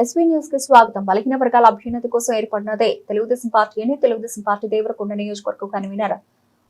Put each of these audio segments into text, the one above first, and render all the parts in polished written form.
SV news కి స్వాగతం. బలహీన వర్గాల అభ్యున్నతి కోసం ఏర్పడినదే తెలుగుదేశం పార్టీ అని తెలుగుదేశం పార్టీ దేవరకొండ నియోజకవర్గ కన్వీనర్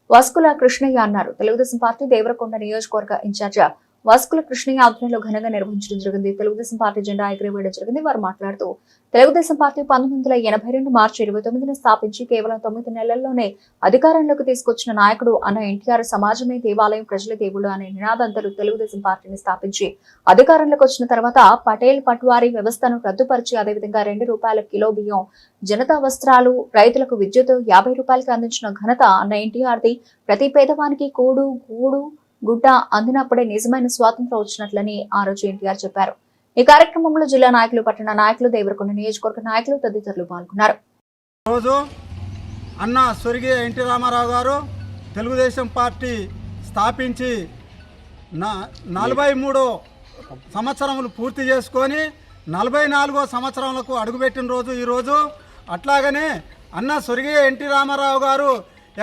వస్కుల కృష్ణయ్య అన్నారు. తెలుగుదేశం పార్టీ దేవరకొండ నియోజకవర్గ ఇన్ఛార్జ్ వస్కుల కృష్ణయ్య ఆధ్వర్యంలో ఘనంగా నిర్వహించడం జరిగింది. తెలుగుదేశం పార్టీ జెండా ఎగురవేయడం జరిగింది. వారు మాట్లాడుతూ తెలుగుదేశం పార్టీ 1982 మార్చి 29న స్థాపించి కేవలం 9 నెలల్లోనే అధికారంలోకి తీసుకొచ్చిన నాయకుడు అన్న ఎన్టీఆర్ సమాజమే దేవాలయం, ప్రజల దేవుడు అనే నినాదంతో తెలుగుదేశం పార్టీని స్థాపించి అధికారంలోకి వచ్చిన తర్వాత పటేల్ పట్వారీ వ్యవస్థను రద్దుపరిచి అదేవిధంగా ₹2 కిలో బియ్యం, జనతా వస్త్రాలు, రైతులకు విద్యుత్ 50 రూపాయలకి అందించిన ఘనత అన్న ఎన్టీఆర్ది. ప్రతి పేదవానికి కూడు గూడు గుడ్డ అందినప్పుడే నిజమైన స్వాతంత్రం వచ్చినట్లని ఆ రోజు ఎన్టీఆర్ చెప్పారు. ఈ కార్యక్రమంలో జిల్లా నాయకులు, పట్టణ నాయకులు, దేవరకొండ నియోజకవర్గ నాయకులు తదితరులు పాల్గొన్నారు. రోజు అన్న స్వర్గీయ ఎన్టీ రామారావు గారు తెలుగుదేశం పార్టీ స్థాపించి 43 సంవత్సరములు పూర్తి చేసుకొని 44వ సంవత్సరంలో అడుగుపెట్టిన రోజు ఈరోజు. అట్లాగనే అన్న స్వర్గీయ ఎన్టీ రామారావు గారు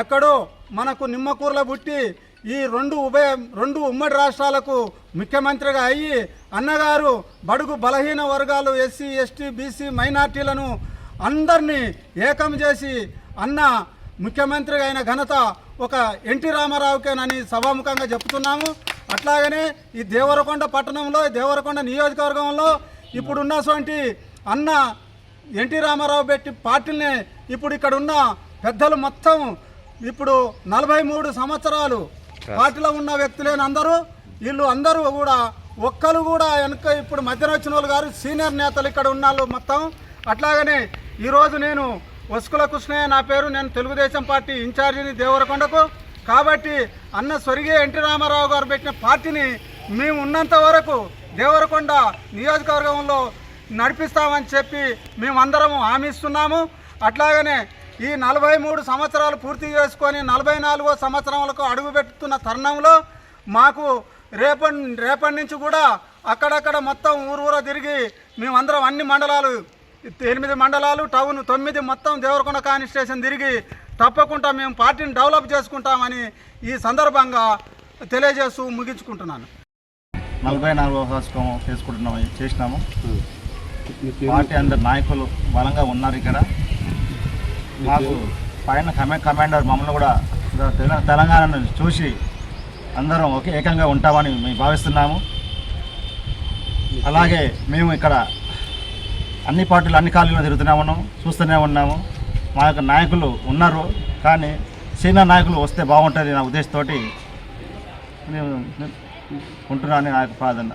ఎక్కడో మనకు నిమ్మకూరులో పుట్టి ఈ రెండు ఉమ్మడి రాష్ట్రాలకు ముఖ్యమంత్రిగా అయ్యి అన్నగారు బడుగు బలహీన వర్గాలు, ఎస్సీ, ఎస్టీ, బీసీ, మైనార్టీలను అందరినీ ఏకం చేసి అన్న ముఖ్యమంత్రిగా అయిన ఘనత ఒక ఎన్టీ రామారావుకేనని సభాముఖంగా చెప్తున్నాము. అట్లాగనే ఈ దేవరకొండ పట్టణంలో, దేవరకొండ నియోజకవర్గంలో ఇప్పుడున్నటువంటి అన్న ఎన్టీ రామారావు పెట్టి పార్టీని ఇప్పుడు ఇక్కడ ఉన్న పెద్దలు మొత్తం ఇప్పుడు 43 సంవత్సరాలు పార్టీలో ఉన్న వ్యక్తులేని వీళ్ళు అందరూ కూడా ఒక్కరు కూడా వెనక ఇప్పుడు మధ్యన వచ్చిన వాళ్ళు గారు సీనియర్ నేతలు ఇక్కడ ఉన్న వాళ్ళు మొత్తం. అట్లాగనే ఈరోజు నేను వస్కుల కృష్ణయ్య నా పేరు, నేను తెలుగుదేశం పార్టీ ఇన్ఛార్జిని దేవరకొండకు. కాబట్టి అన్న స్వర్గీయ ఎన్టీ రామారావు గారు పెట్టిన పార్టీని మేము ఉన్నంత వరకు దేవరకొండ నియోజకవర్గంలో నడిపిస్తామని చెప్పి మేమందరము హామీ ఇస్తున్నాము. అట్లాగనే ఈ 43 సంవత్సరాలు పూర్తి చేసుకొని 44వ సంవత్సరంలో అడుగుపెడుతున్న తరుణంలో మాకు రేపటి నుంచి కూడా అక్కడక్కడ మొత్తం ఊరూర తిరిగి మేమందరం అన్ని మండలాలు 8 మండలాలు, టౌన్ 9 మొత్తం దేవరకొండ కాన్స్టిట్యూషన్ తిరిగి తప్పకుండా మేము పార్టీని డెవలప్ చేసుకుంటామని ఈ సందర్భంగా తెలియజేస్తూ ముగించుకుంటున్నాను. 44వ వార్షికం చేసినాము. పార్టీ అందరు నాయకులు బలంగా ఉన్నారు. ఇక్కడ మాకు పైన కమాండర్ మమ్మల్ని కూడా తెలంగాణను చూసి అందరం ఏకంగా ఉంటామని మేము భావిస్తున్నాము. అలాగే మేము ఇక్కడ అన్ని పార్టీలు అన్ని కాలంలో తిరుగుతూనే చూస్తూనే ఉన్నాము. మా యొక్క నాయకులు ఉన్నారు, కానీ సీనియర్ నాయకులు వస్తే బాగుంటుంది నా ఉద్దేశంతో నేను ఉంటున్నాను. నా యొక్క ప్రార్థన.